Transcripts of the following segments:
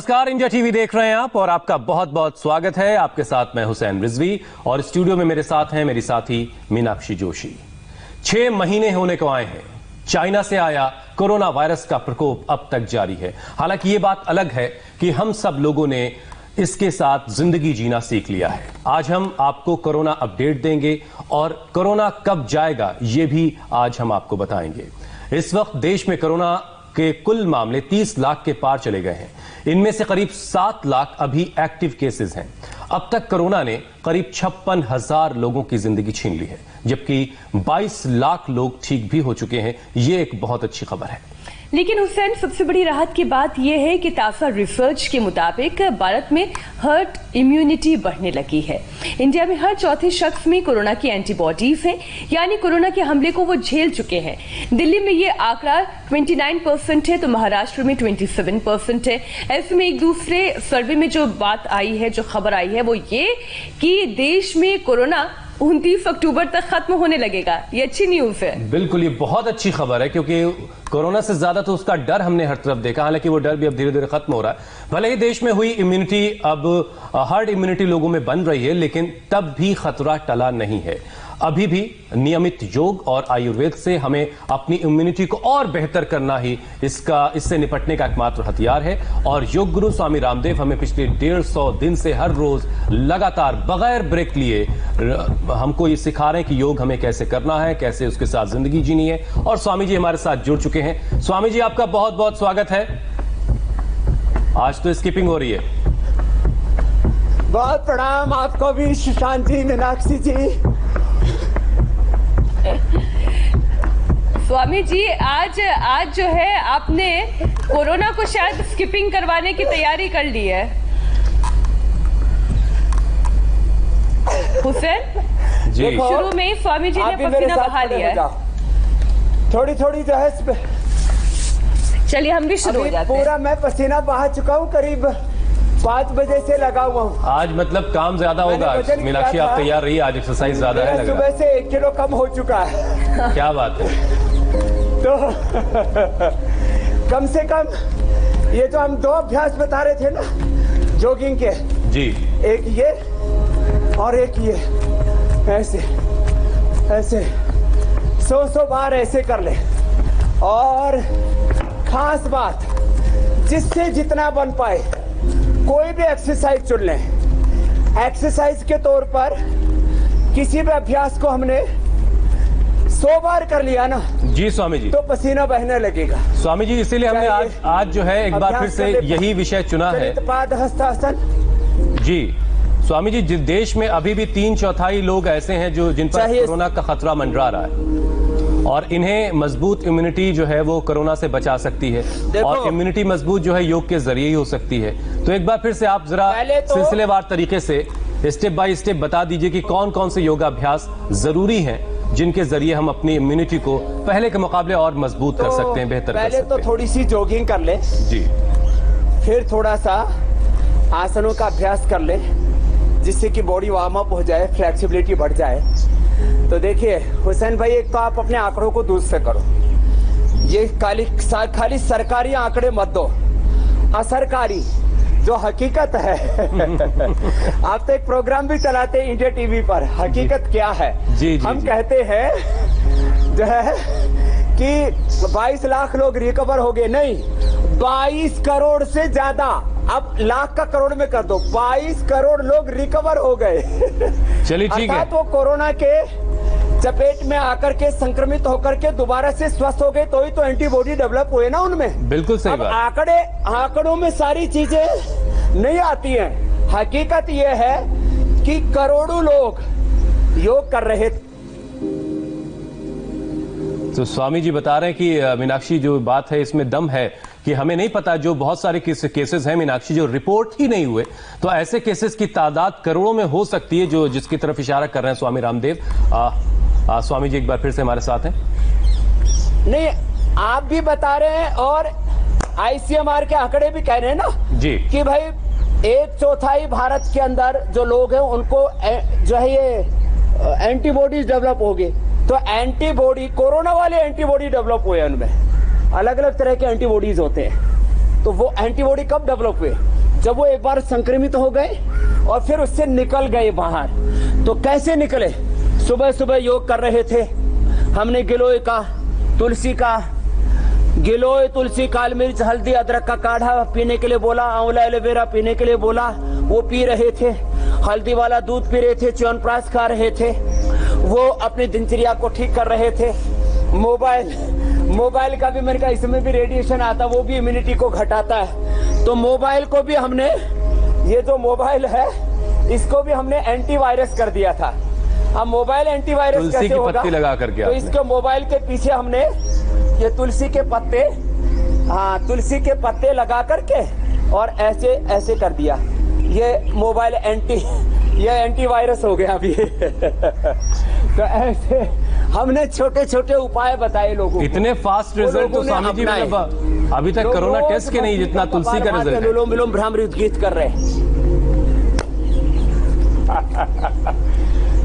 नमस्कार, India TV देख रहे हैं आप और आपका बहुत बहुत स्वागत है। आपके साथ मैं हुसैन रिजवी और स्टूडियो में मेरे साथ हैं मेरी साथी मीनाक्षी जोशी। 6 महीने होने को आए हैं, चाइना से आया कोरोना वायरस का प्रकोप अब तक जारी है। हालांकि ये बात अलग है कि हम सब लोगों ने इसके साथ जिंदगी जीना सीख लिया है। आज हम आपको कोरोना अपडेट देंगे और कोरोना कब जाएगा ये भी आज हम आपको बताएंगे। इस वक्त देश में कोरोना के कुल मामले 30 लाख के पार चले गए हैं। इनमें से करीब 7 लाख अभी एक्टिव केसेस हैं। अब तक कोरोना ने करीब 56,000 लोगों की जिंदगी छीन ली है, जबकि 22 लाख लोग ठीक भी हो चुके हैं। ये एक बहुत अच्छी खबर है। लेकिन हुसैन, सबसे बड़ी राहत की बात यह है कि ताज़ा रिसर्च के मुताबिक भारत में हर्ड इम्यूनिटी बढ़ने लगी है। इंडिया में हर चौथे शख्स में कोरोना की एंटीबॉडीज हैं, यानी कोरोना के हमले को वो झेल चुके हैं। दिल्ली में ये आंकड़ा 29% है तो महाराष्ट्र में 27% है। ऐसे में एक दूसरे सर्वे में जो बात आई है, जो खबर आई है, वो ये कि देश में कोरोना 29 अक्टूबर तक खत्म होने लगेगा। ये अच्छी न्यूज है। बिल्कुल, ये बहुत अच्छी खबर है, क्योंकि कोरोना से ज्यादा तो उसका डर हमने हर तरफ देखा। हालांकि वो डर भी अब धीरे धीरे खत्म हो रहा है। भले ही देश में हुई इम्यूनिटी, अब हर्ड इम्यूनिटी लोगों में बन रही है, लेकिन तब भी खतरा टला नहीं है। अभी भी नियमित योग और आयुर्वेद से हमें अपनी इम्यूनिटी को और बेहतर करना ही इससे निपटने का एकमात्र हथियार है। और योग गुरु स्वामी रामदेव हमें पिछले 150 दिन से हर रोज लगातार बगैर ब्रेक लिए हमको ये सिखा रहे हैं कि योग हमें कैसे करना है, कैसे उसके साथ जिंदगी जीनी है। और स्वामी जी हमारे साथ जुड़ चुके हैं। स्वामी जी, आपका बहुत बहुत स्वागत है। आज तो स्किपिंग हो रही है। बहुत प्रणाम आपको भी सुशांत जी, मीनाक्षी जी। स्वामी जी, आज जो है आपने कोरोना को शायद स्किपिंग करवाने की तैयारी कर ली है। हुसैन जी, शुरू में ही स्वामी जी ने पसीना बहा लिया है। थोड़ी थोड़ी जो है, चलिए हम भी शुरू हो जाते हैं। पूरा मैं पसीना बहा चुका हूँ, करीब 5 बजे से लगा हुआ हूँ। आज मतलब काम ज्यादा होगा। मीनाक्षी, आप तैयार रहिए, आज एक्सरसाइज ज्यादा है। सुबह से 1 किलो कम हो चुका है। क्या बात है। तो कम से कम ये जो हम 2 अभ्यास बता रहे थे ना जॉगिंग के जी, एक ये और एक ये, ऐसे ऐसे 100 बार ऐसे कर ले। और खास बात, जिससे जितना बन पाए कोई भी एक्सरसाइज चुन लें। एक्सरसाइज के तौर पर किसी भी अभ्यास को हमने 100 बार कर लिया ना जी स्वामी जी, तो पसीना बहने लगेगा। स्वामी जी, इसीलिए हमने आज जो है एक बार फिर से यही विषय चुना है। हस्तासन जी स्वामी जी, जिस देश में अभी भी 3/4 लोग ऐसे हैं जिन पर कोरोना का खतरा मंडरा रहा है, और इन्हें मजबूत इम्यूनिटी जो है वो कोरोना से बचा सकती है। और इम्यूनिटी मजबूत जो है योग के जरिए ही हो सकती है। तो एक बार फिर से आप जरा सिलसिलेवार तरीके से स्टेप बाय स्टेप बता दीजिए कि कौन कौन से योगाभ्यास जरूरी हैं जिनके जरिए हम अपनी इम्यूनिटी को पहले के मुकाबले और मजबूत कर सकते हैं, बेहतर कर सकते हैं। पहले तो थोड़ी सी जॉगिंग कर ले जी, फिर थोड़ा सा आसनों का अभ्यास कर ले, जिससे कि बॉडी वार्म अप हो जाए, फ्लेक्सिबिलिटी बढ़ जाए। तो देखिए हुसैन भाई, एक तो आप अपने आंकड़ों को दूर से करो। ये खाली सरकारी आंकड़े मत दो, असरकारी जो हकीकत है। आप तो एक प्रोग्राम भी चलाते हैं इंडिया टीवी पर, हकीकत क्या है। जी, हम कहते हैं जो है कि 22 लाख लोग रिकवर हो गए, नहीं 22 करोड़ से ज्यादा। अब लाख का करोड़ में कर दो, 22 करोड़ लोग रिकवर हो गए। चलिए ठीक है। वो कोरोना के चपेट में आकर के संक्रमित होकर के दोबारा से स्वस्थ हो गए, तो ही तो एंटीबॉडी डेवलप हुए ना उनमें। बिल्कुल सही बात। आंकड़ों में सारी चीजें नहीं आती हैं। हकीकत यह है कि करोड़ों लोग योग कर रहे थे। तो स्वामी जी बता रहे हैं कि मीनाक्षी, जो बात है इसमें दम है कि हमें नहीं पता, जो बहुत सारे केसेस हैं मीनाक्षी जो रिपोर्ट ही नहीं हुए, तो ऐसे केसेस की तादाद करोड़ों में हो सकती है, जिसकी तरफ इशारा कर रहे हैं स्वामी रामदेव। स्वामी जी एक बार फिर से हमारे साथ हैं। नहीं, आप भी बता रहे हैं और आईसीएमआर के आंकड़े भी कह रहे हैं ना जी, कि भाई 1/4 भारत के अंदर जो लोग हैं उनको जो है ये एंटीबॉडीज डेवलप हो गए। तो एंटीबॉडी, कोरोना वाले एंटीबॉडी डेवलप हुए, उनमें अलग अलग तरह के एंटीबॉडीज होते हैं। तो वो एंटीबॉडी कब डेवलप हुए? जब वो एक बार संक्रमित हो गए और फिर उससे निकल गए बाहर, तो कैसे निकले? सुबह सुबह योग कर रहे थे, हमने गिलोय का, तुलसी का, गिलोय, तुलसी, काली मिर्च, हल्दी, अदरक का काढ़ा पीने के लिए बोला, आंवला, एलोवेरा पीने के लिए बोला, वो पी रहे थे। हल्दी वाला दूध पी रहे थे, च्यवनप्राश खा रहे थे, वो अपनी दिनचर्या को ठीक कर रहे थे। मोबाइल का भी मैंने कहा इसमें भी रेडिएशन आता, वो भी इम्यूनिटी को घटाता है। तो मोबाइल को भी हमने, ये जो मोबाइल है इसको भी हमने एंटीवायरस कर दिया था। अब मोबाइल एंटीवायरस कैसे होगा? लगा करके तो इसके मोबाइल के पीछे हमने ये तुलसी के पत्ते, हाँ तुलसी के पत्ते लगा करके और ऐसे ऐसे कर दिया। ये मोबाइल ये एंटीवायरस हो गया अभी। तो ऐसे हमने छोटे छोटे उपाय बताए लोगों को। इतने फास्ट रिजल्ट तो स्वामी जी मतलब अभी तक कोरोना टेस्ट के नहीं जितना तुलसी का रिजल्ट है। अनुलोम विलोम भ्रामरी गीत कर रहे हैं।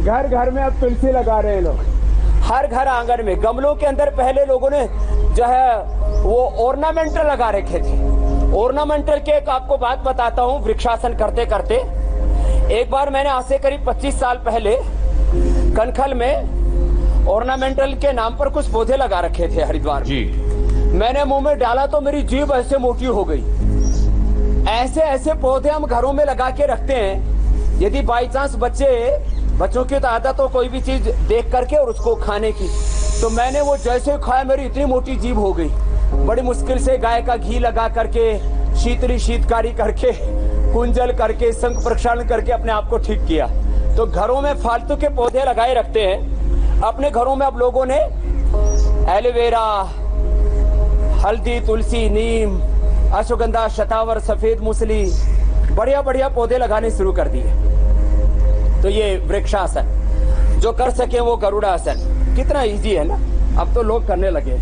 घर घर में अब तुलसी लगा रहे हैं लोग, हर घर आंगन में। गमलों के अंदर पहले लोगों ने जो है वो ऑर्नामेंटल लगा रखे थे। ऑर्नामेंटल के एक आपको बात बताता हूँ, वृक्षासन करते करते एक बार मैंने आज से करीब 25 साल पहले कनखल में ऑर्नामेंटल के नाम पर कुछ पौधे लगा रखे थे हरिद्वार जी। मैंने मुंह में डाला तो मेरी जीभ ऐसे मोटी हो गई। ऐसे ऐसे पौधे हम घरों में लगा के रखते हैं, यदि बाई चांस बच्चों की तो आदत हो कोई भी चीज देख करके और उसको खाने की, तो मैंने वो जैसे खाया मेरी इतनी मोटी जीभ हो गई। बड़ी मुश्किल से गाय का घी लगा करके, शीतकारी करके, कुंजल करके, शंख प्रक्षालन करके अपने आप को ठीक किया। तो घरों में फालतू के पौधे लगाए रखते हैं। अपने घरों में अब लोगों ने एलोवेरा, हल्दी, तुलसी, नीम, अश्वगंधा, शतावर, सफेद मूसली, बढ़िया बढ़िया पौधे लगाने शुरू कर दिए। तो ये वृक्षासन, जो कर सके वो गरुड़ासन, कितना इजी है ना। अब तो लोग करने लगे,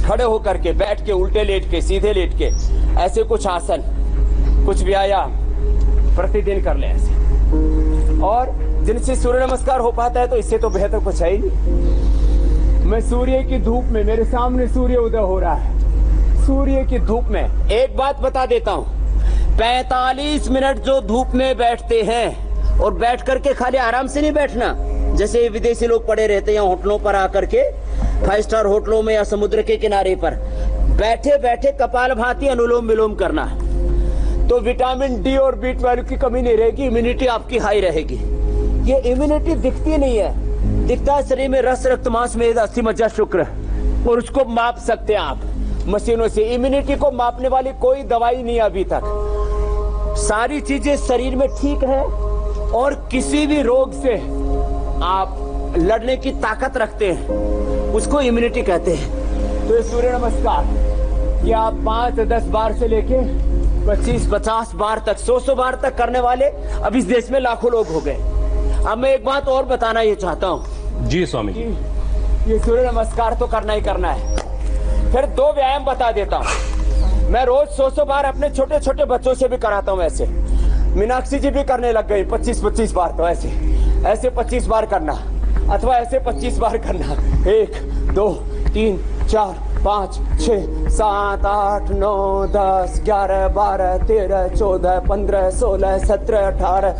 खड़े होकर के, बैठ के, उल्टे लेट के, सीधे लेट के, ऐसे कुछ आसन, कुछ व्यायाम प्रतिदिन कर ले ऐसे। और जिनसे सूर्य नमस्कार हो पाता है तो इससे तो बेहतर कुछ है ही नहीं। मैं सूर्य की धूप में, मेरे सामने सूर्य उदय हो रहा है, सूर्य की धूप में एक बात बता देता हूँ, 45 मिनट जो धूप में बैठते हैं, और बैठ करके खाली आराम से नहीं बैठना, जैसे विदेशी लोग पड़े रहते हैं होटलों पर आकर के, 5 स्टार होटलों में या समुद्र के किनारे पर बैठे बैठे कपालभाति अनुलोम विलोम करना, तो विटामिन डी और B12 की कमी नहीं रहेगी, इम्यूनिटी आपकी हाई रहेगी। ये इम्यूनिटी दिखती नहीं है, दिखता है शरीर में रस, रक्त, मांस, मेद, अस्थि, मज्जा, शुक्र, और उसको माप सकते हैं आप मशीनों से। इम्यूनिटी को मापने वाली कोई दवाई नहीं अभी तक। सारी चीजें शरीर में ठीक है और किसी भी रोग से आप लड़ने की ताकत रखते हैं, उसको इम्यूनिटी कहते हैं। तो ये सूर्य नमस्कार ये आप 5-10 बार से लेके 25-50 बार तक, 100 बार तक करने वाले अब इस देश में लाखों लोग हो गए। अब मैं एक बात और बताना ये चाहता हूँ जी स्वामी जी, ये सूर्य नमस्कार तो करना ही करना है। फिर 2 व्यायाम बता देता हूँ। मैं रोज 100 बार अपने छोटे छोटे बच्चों से भी कराता हूँ ऐसे। मीनाक्षी जी भी करने लग गई 25-25 बार। तो ऐसे 25 बार करना, अथवा ऐसे 25 बार करना। 1 2 3 4 5 6 7 8 9 10 11 12 13 14 15 16 17 18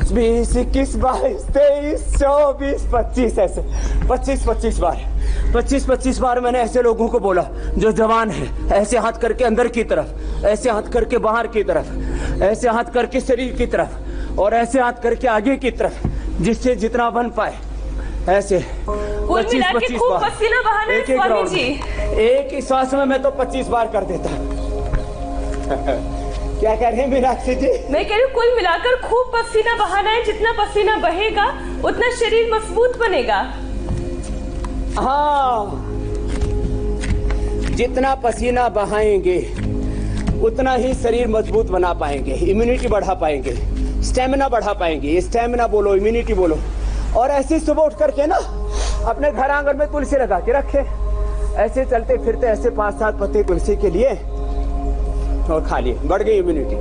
20 21 22 23 24 25 ऐसे 25-25 बार। 25-25 बार मैंने ऐसे लोगों को बोला जो जवान है, ऐसे हाथ करके अंदर की तरफ, ऐसे हाथ करके बाहर की तरफ, ऐसे हाथ करके शरीर की तरफ, और ऐसे हाथ करके आगे की तरफ, जिससे जितना बन पाए ऐसे 25-25 बार एक एक राउंड, एक ही श्वास में मैं तो 25 बार कर देता। क्या कह रहे हैं मीनाक्षी जी? मैं कह रही हूँ कुल मिलाकर खूब पसीना बहाना है, जितना पसीना बहेगा उतना शरीर मजबूत बनेगा। हाँ, जितना पसीना बहाएंगे उतना ही शरीर मजबूत बना पाएंगे, इम्यूनिटी बढ़ा पाएंगे, स्टेमिना बढ़ा पाएंगे। स्टेमिना बोलो, इम्यूनिटी बोलो। और ऐसे सुबह उठ करके ना अपने घर आंगन में तुलसी लगा के रखे, ऐसे चलते फिरते ऐसे 5-7 पत्ते तुलसी के लिए और खा लिए, बढ़ गई इम्यूनिटी।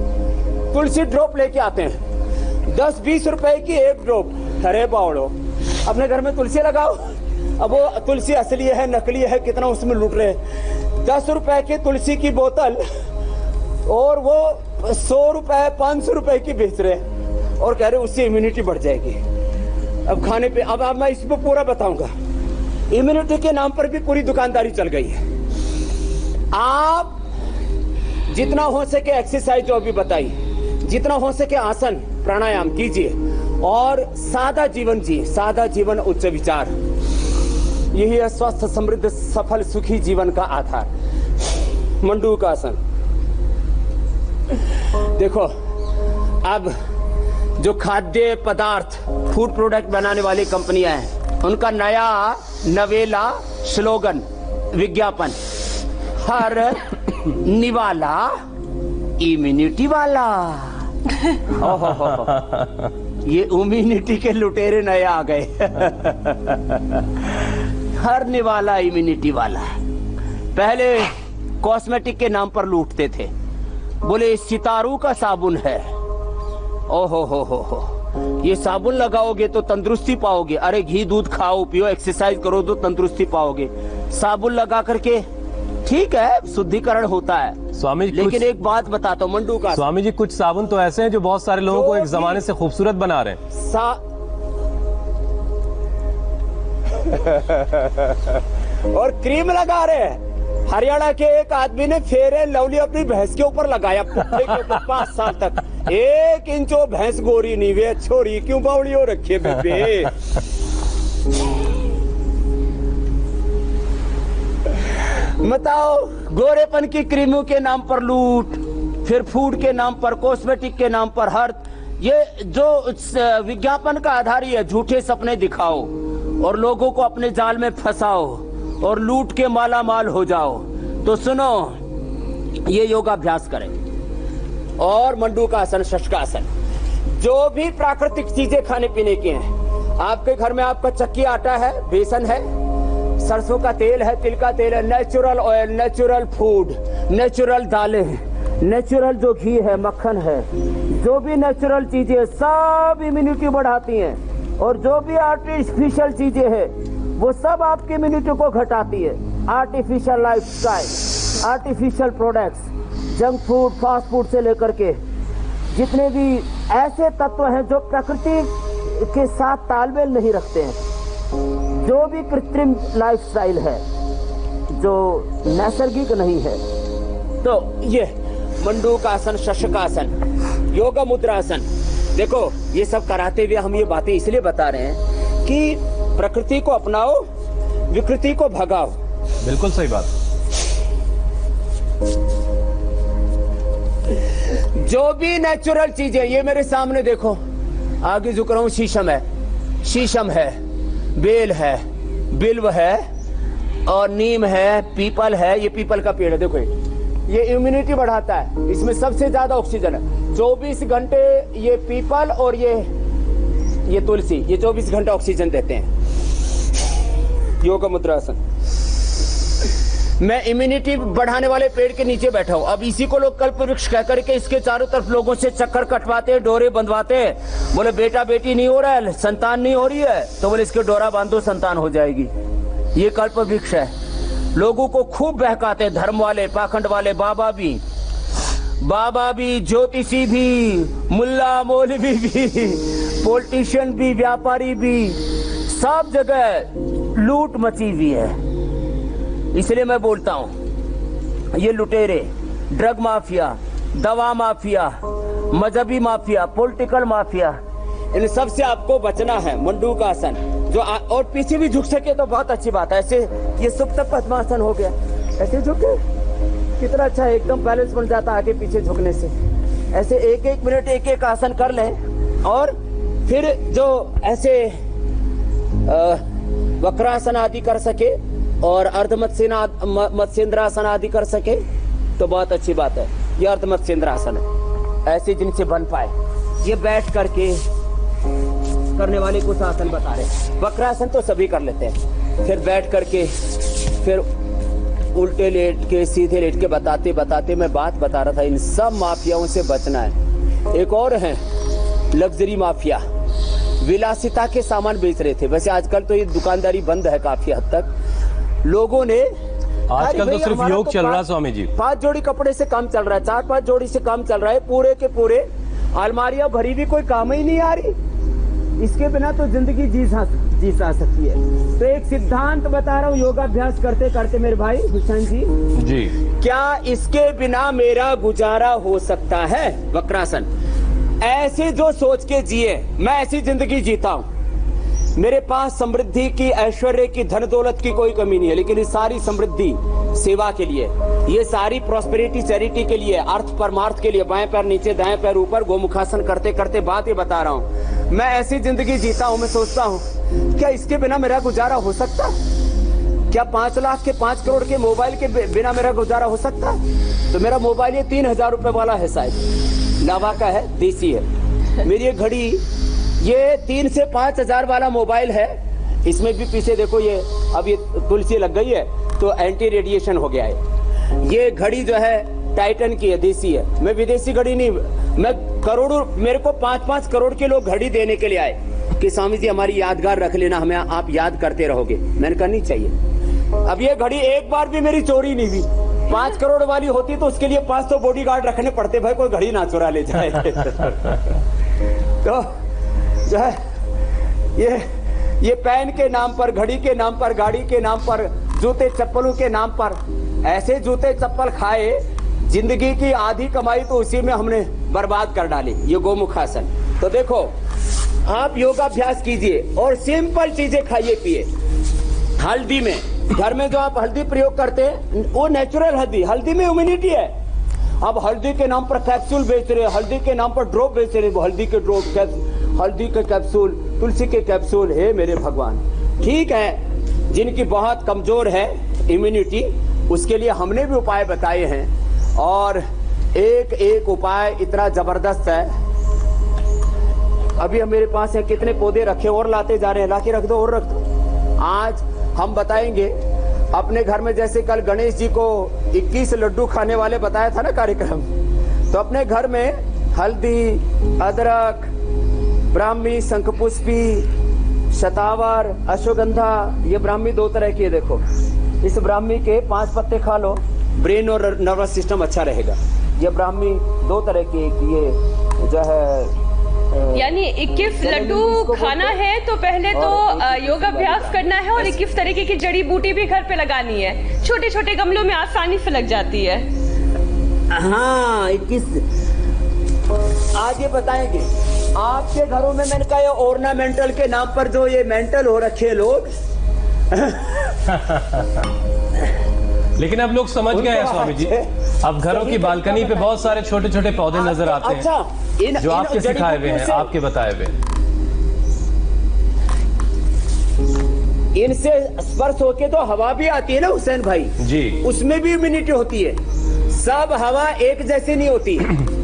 तुलसी ड्रॉप लेके आते हैं, 10-20 रुपए की एक ड्रॉप। अरे बावड़ो, अपने घर में तुलसी लगाओ। अब वो तुलसी असली है नकली है, कितना उसमें लूट रहे हैं। 10 रुपए की तुलसी की बोतल और वो 100 रुपए 500 रुपए की बेच रहे हैं और कह रहे उससे इम्यूनिटी बढ़ जाएगी। अब खाने पे अब मैं इसमें पूरा बताऊंगा। इम्यूनिटी के नाम पर भी पूरी दुकानदारी चल गई है। आप जितना हो सके एक्सरसाइज जो अभी बताई, जितना हो सके आसन प्राणायाम कीजिए और सादा जीवन जिए। सादा जीवन उच्च विचार, यही है स्वस्थ समृद्ध सफल सुखी जीवन का आधार। मंडूक आसन देखो, अब जो खाद्य पदार्थ फूड प्रोडक्ट बनाने वाली कंपनियां हैं, उनका नया नवेला स्लोगन विज्ञापन, हर निवाला इम्यूनिटी वाला। ये इम्यूनिटी के लुटेरे नए आ गए। हर निवाला इम्यूनिटी वाला। पहले कॉस्मेटिक के नाम पर लूटते थे, बोले सितारू का साबुन है, ओहो हो, ये साबुन लगाओगे तो तंदुरुस्ती पाओगे। अरे घी दूध खाओ पियो एक्सरसाइज करो तो तंदुरुस्ती पाओगे। साबुन लगा करके ठीक है शुद्धिकरण होता है स्वामी जी, लेकिन एक बात बताता हूँ मंडू का स्वामी जी, कुछ साबुन तो ऐसे हैं जो बहुत सारे लोगों को एक जमाने से खूबसूरत बना रहे हैं। और क्रीम लगा रहे हैं। हरियाणा के एक आदमी ने फेयर एंड लवली अपनी भैंस के ऊपर लगाया, पुट्ठे के ऊपर 5 साल तक। 1 इंच भैंस गोरी नहीं वे छोड़ी क्यों बावड़ी हो रखी है बेबे। बताओ, गोरेपन की क्रीमों के नाम पर लूट, फिर फूड के नाम पर, कॉस्मेटिक के नाम पर, हर ये जो विज्ञापन का आधार ही है। झूठे सपने दिखाओ और लोगों को अपने जाल में फंसाओ और लूट के माला माल हो जाओ। तो सुनो, ये योगाभ्यास करें और मंडूकासन, शशकासन, जो भी प्राकृतिक चीजें खाने पीने की हैं। आपके घर में आपका चक्की आटा है, बेसन है, सरसों का तेल है, तिल का तेल है, natural oil, natural food, natural दालें, नेचुरल जो घी है, मक्खन है, जो भी नेचुरल चीजें सब इम्यूनिटी बढ़ाती हैं। और जो भी आर्टिफिशियल चीजें हैं वो सब आपकी इम्यूनिटी को घटाती है। Artificial lifestyle, artificial products, junk food, fast food से लेकर के जितने भी ऐसे तत्व हैं जो प्रकृति के साथ तालमेल नहीं रखते हैं, जो भी कृत्रिम लाइफस्टाइल है, जो नैसर्गिक नहीं है, तो ये मंडूकासन, शशकासन, योगा मुद्रासन, देखो ये सब कराते हुए हम ये बातें इसलिए बता रहे हैं कि प्रकृति को अपनाओ, विकृति को भगाओ। बिल्कुल सही बात। जो भी नेचुरल चीजें, ये मेरे सामने देखो, आगे झुक रहा हूं, शीशम है, शीशम है, बेल है, बिल्व है और नीम है, पीपल है। ये पीपल का पेड़ है, देखो ये इम्यूनिटी बढ़ाता है, इसमें सबसे ज्यादा ऑक्सीजन है। 24 घंटे ये पीपल और ये तुलसी, ये 24 घंटे ऑक्सीजन देते हैं। योगा मुद्रासन। मैं इम्यूनिटी बढ़ाने वाले पेड़ के नीचे बैठा हूं। अब इसी को लोग कल्प वृक्ष कह करके इसके चारों तरफ लोगों से चक्कर कटवाते, डोरे बंधवाते। बोले बेटा बेटी नहीं हो रहा है, संतान नहीं हो रही है, तो बोले इसके डोरा बांधो, संतान हो जाएगी। ये कल्प वृक्ष है। लोगों को खूब बहकाते, धर्म वाले, पाखंड वाले, बाबा भी, ज्योतिषी भी, मुल्ला मौलवी भी, पॉलिटिशियन भी, व्यापारी भी, सब जगह लूट मची हुई है। इसलिए मैं बोलता हूं, ये लुटेरे, ड्रग माफिया, दवा माफिया, मजहबी माफिया, पॉलिटिकल माफिया, इन सब से आपको बचना है। मंडूकासन जो और पीछे भी झुक सके तो बहुत अच्छी बात है। ऐसे ये सुप्त पद्मासन हो गया, ऐसे झुके कितना अच्छा है, एकदम बैलेंस बन जाता है आगे पीछे झुकने से। ऐसे 1-1 मिनट एक आसन कर लें और फिर जो ऐसे वक्रासन आदि कर सके और अर्धमत्स्येंद्रासन आदि कर सके तो बहुत अच्छी बात है। ये अर्धमत्स्येंद्रासन है, ऐसे जिनसे बन पाए। ये बैठ करके करने वाले कुछ आसन बता रहे। वक्रासन तो सभी कर लेते हैं, फिर बैठ करके, फिर उल्टे लेट के, सीधे लेट के बताते बताते मैं बात बता रहा था, इन सब माफियाओं से बचना है। एक और है लग्जरी माफिया, विलासिता के सामान बेच रहे थे। वैसे आजकल तो ये दुकानदारी बंद है काफी हद तक। लोगों ने आजकल तो सिर्फ योग चल रहा है स्वामी जी। 5 जोड़ी कपड़े से काम चल रहा है, 4-5 जोड़ी से काम चल रहा है, पूरे के पूरे अलमारियां भरी भी कोई काम ही नहीं आ रही। इसके बिना तो जिंदगी जी जा सकती है। तो एक सिद्धांत बता रहा हूँ योगाभ्यास करते करते मेरे भाई हुसैन जी, क्या इसके बिना मेरा गुजारा हो सकता है? वक्रासन। ऐसे जो सोच के जिए, मैं ऐसी जिंदगी जीता हूँ। मेरे पास समृद्धि की, ऐश्वर्य की, धन दौलत की कोई कमी नहीं है, लेकिन ये सारी समृद्धि सेवा के लिए, ये सारी प्रॉस्पेरिटी चैरिटी के लिए, अर्थ परमार्थ के लिए। बाएं पैर नीचे, दाएं पैर ऊपर, गोमुखासन करते करते बात ये बता रहा हूँ। मैं ऐसी जिंदगी जीता हूँ, मैं सोचता हूँ क्या इसके बिना मेरा गुजारा हो सकता है? क्या 5 लाख के 5 करोड़ के मोबाइल के बिना मेरा गुजारा हो सकता है? तो मेरा मोबाइल ये 3000 रुपए वाला है, शायद लावा का है, देसी है। मेरी ये घड़ी ये 3 से 5000 वाला मोबाइल है। इसमें भी पीछे देखो, ये अब ये तुलसी लग गई है तो एंटी रेडिएशन हो गया है। ये घड़ी जो है टाइटन की है, देसी है। मैं विदेशी घड़ी नहीं, मैं करोड़ों, मेरे को 5-5 करोड़ के लोग घड़ी देने के लिए आए कि स्वामी जी हमारी यादगार रख लेना, हमें आप याद करते रहोगे। मैंने कहा नहीं चाहिए। अब ये घड़ी एक बार भी मेरी चोरी नहीं हुई। 5 करोड़ वाली होती तो उसके लिए 500 बॉडीगार्ड रखने पड़ते, भाई कोई घड़ी ना चुरा ले जाए। तो जो है ये पैन के नाम पर, घड़ी के नाम पर, गाड़ी के नाम पर, जूते चप्पलों के नाम पर ऐसे जूते चप्पल खाए, जिंदगी की आधी कमाई तो उसी में हमने बर्बाद कर डाली। ये गोमुखासन। तो देखो, आप योगाभ्यास कीजिए और सिंपल चीजें खाइए पिए। हल्दी में, घर में जो आप हल्दी प्रयोग करते हैं वो नेचुरल हल्दी में इम्यूनिटी है। अब हल्दी के नाम पर कैप्सूल बेच रहे, हल्दी के नाम पर ड्रॉप बेच रहे, हल्दी के ड्रॉप, हल्दी के कैप्सूल, तुलसी के कैप्सूल। हे मेरे भगवान, ठीक है, जिनकी बहुत कमजोर है इम्यूनिटी, उसके लिए हमने भी उपाय बताए हैं। और एक एक उपाय इतना जबरदस्त है। अभी हम मेरे पास है कितने पौधे रखे और लाते जा रहे हैं, लाके रख दो और रख दो। आज हम बताएंगे अपने घर में, जैसे कल गणेश जी को 21 लड्डू खाने वाले बताया था ना कार्यक्रम, तो अपने घर में हल्दी, अदरक, ब्राह्मी, शंखपुष्पी, शतावर, अश्वगंधा, ये ब्राह्मी 2 तरह की है। देखो, इस ब्राह्मी के 5 पत्ते खा लो, ब्रेन और नर्वस सिस्टम अच्छा रहेगा। ये ब्राह्मी 2 तरह की, ये जो है यानी 21 लड्डू खाना है तो पहले तो योगाभ्यास करना है और 21 तरीके की जड़ी बूटी भी घर पे लगानी है। छोटे छोटे गमलों में आसानी से लग जाती है। हाँ, 21 आज ये बताएंगे। आपके घरों में मैंने कहा ये ऑर्नामेंटल के नाम पर जो ये मेंटल हो रखे लोग लेकिन अब लोग समझ गए हैं स्वामी जी। अब घरों की बालकनी पे बहुत सारे छोटे छोटे पौधे नजर आते हैं। अच्छा, जो आपके सिखाए हुए हैं, आपके बताए हुए। इनसे स्पर्श होके तो हवा भी आती है ना हुसैन भाई जी, उसमें भी इम्यूनिटी होती है। सब हवा एक जैसी नहीं होती।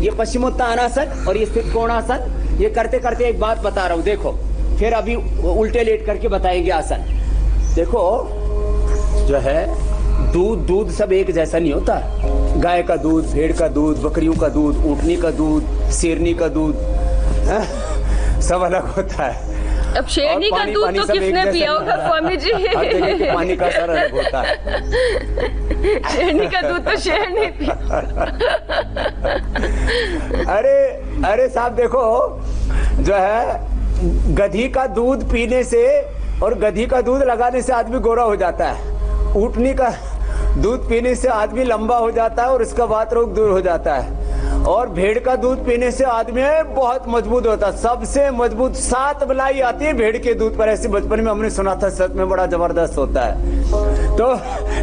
ये पश्चिमोत्तानासन और ये स्थित कोणासन, ये करते करते एक बात बता रहा हूं, देखो। फिर अभी उल्टे लेट करके बताएंगे आसन। देखो, जो है दूध सब एक जैसा नहीं होता। गाय का दूध, भेड़ का दूध, बकरियों का दूध, ऊँटनी का दूध, शेरनी का दूध, सब अलग होता है। अब शेरनी का दूध तो किसने पिया होगा स्वामी जी? हर जगह के पानी का असर अलग होता है। शेरनी का दूध तो शेरनी पिया। अरे साहब देखो, जो है गधी का दूध पीने से और गधी का दूध लगाने से आदमी गोरा हो जाता है। ऊँटनी का दूध पीने से आदमी लंबा हो जाता है और इसका बात रोग दूर हो जाता है। और भेड़ का दूध पीने से आदमी बहुत मजबूत होता है। सबसे मजबूत 7 बलाई आती है भेड़ के दूध पर। ऐसे बचपन में हमने सुना था, सच में बड़ा जबरदस्त होता है। तो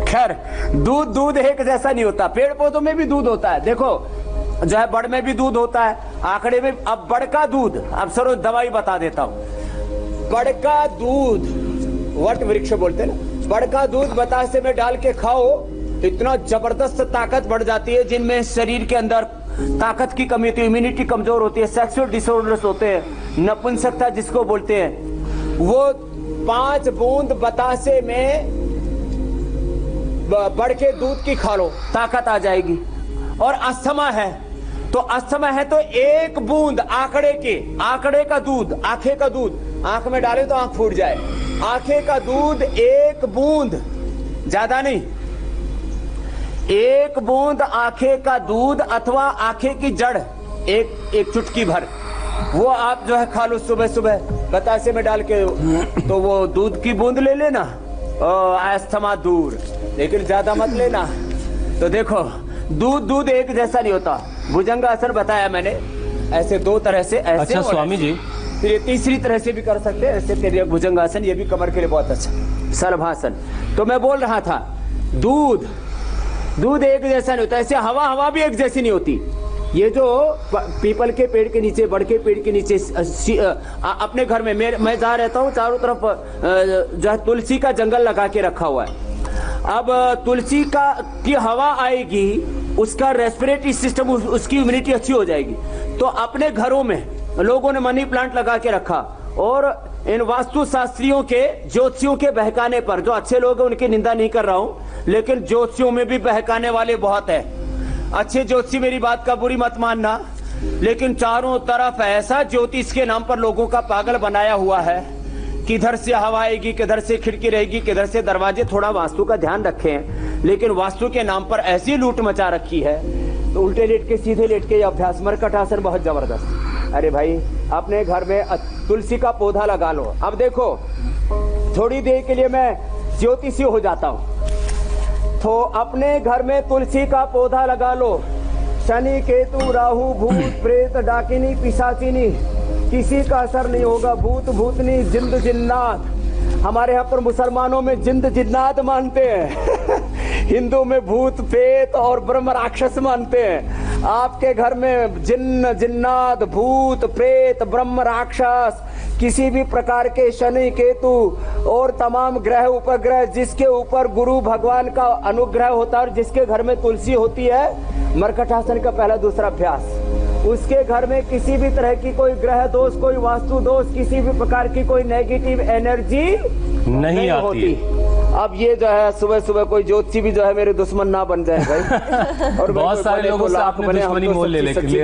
खैर, दूध एक जैसा नहीं होता। पेड़ पौधों में भी दूध होता है। देखो, जो है बड़ में भी दूध होता है, आंकड़े में। अब बड़ का दूध, अब सर दवाई बता देता हूँ। बड़ का दूध, वट वृक्ष बोलते ना, बड़ का दूध बतासे में डाल के खाओ, इतना जबरदस्त ताकत बढ़ जाती है। जिनमें शरीर के अंदर ताकत की कमी होती है, इम्यूनिटी कमजोर होती है, सेक्सुअल डिसऑर्डर्स होते हैं, नपुंसकता जिसको बोलते हैं, वो 5 बूंद बतासे में बढ़ के दूध की खा लो, ताकत आ जाएगी। और अस्थमा है तो 1 बूंद आंकड़े का दूध, आंखें का दूध, आंख में डाले तो आंख फूट जाए। आंखें का दूध 1 बूंद, ज्यादा नहीं, एक बूंद आंखे का दूध अथवा आंखे की जड़, एक चुटकी भर, वो आप जो है खा लो सुबह सुबह बतासे में डाल के, तो वो दूध की बूंद ले लेना, अस्थमा दूर, लेकिन ज्यादा मत लेना। तो देखो दूध एक जैसा नहीं होता। भुजंगासन बताया मैंने, ऐसे दो तरह से, ऐसे। अच्छा स्वामी जी, फिर ये तीसरी तरह से भी कर सकते हैं, ऐसे तेरे भुजंगासन, ये भी कमर के लिए बहुत अच्छा। शलभासन। तो मैं बोल रहा था दूध एक जैसा नहीं होता, ऐसे हवा भी एक जैसी नहीं होती। ये जो पीपल के पेड़ के नीचे, बड़ के पेड़ के नीचे, अपने घर में मैं जहाँ रहता हूँ चारों तरफ जो है तुलसी का जंगल लगा के रखा हुआ है। अब तुलसी की हवा आएगी, उसका रेस्पिरेटरी सिस्टम, उसकी इम्यूनिटी अच्छी हो जाएगी। तो अपने घरों में लोगों ने मनी प्लांट लगा के रखा, और इन वास्तु शास्त्रियों के, ज्योतिषियों के बहकाने पर, जो अच्छे लोग हैं उनकी निंदा नहीं कर रहा हूं, लेकिन ज्योतिषियों में भी बहकाने वाले बहुत है। अच्छे ज्योतिषी मेरी बात का बुरी मत मानना, लेकिन चारों तरफ ऐसा ज्योतिष के नाम पर लोगों का पागल बनाया हुआ है, किधर से हवा आएगी, किधर से खिड़की रहेगी, किधर से दरवाजे। थोड़ा वास्तु का ध्यान रखें, लेकिन वास्तु के नाम पर ऐसी लूट मचा रखी है। तो उल्टे लेट के सीधे लेट के अभ्यास, मरकटासन बहुत जबरदस्त। अरे भाई अपने घर में तुलसी का पौधा लगा लो। अब देखो थोड़ी देर के लिए मैं ज्योतिषी हो जाता हूँ, तो अपने घर में तुलसी का पौधा लगा लो। शनि केतु राहु भूत प्रेत डाकिनी पिशाचिनी किसी का असर नहीं होगा। भूत भूतनी जिंद जिन्नात, हमारे यहाँ पर मुसलमानों में जिंद जिन्नात मानते हैं हिंदू में भूत प्रेत और ब्रह्म राक्षस मानते हैं। आपके घर में जिन्न जिन्नात, भूत प्रेत, ब्रह्म राक्षस, किसी भी प्रकार के शनि केतु और तमाम ग्रह उपग्रह, जिसके ऊपर गुरु भगवान का अनुग्रह होता है और जिसके घर में तुलसी होती है, मरकटासन का पहला दूसरा अभ्यास, उसके घर में किसी भी तरह की कोई ग्रह दोष, कोई वास्तु दोष, किसी भी प्रकार की कोई नेगेटिव एनर्जी नहीं होती। अब ये जो है सुबह सुबह कोई ज्योतिषी भी जो है मेरे दुश्मन ना बन जाए भाई। और बहुत सारे लोगों से आपने दुश्मनी मोल ले रखी है,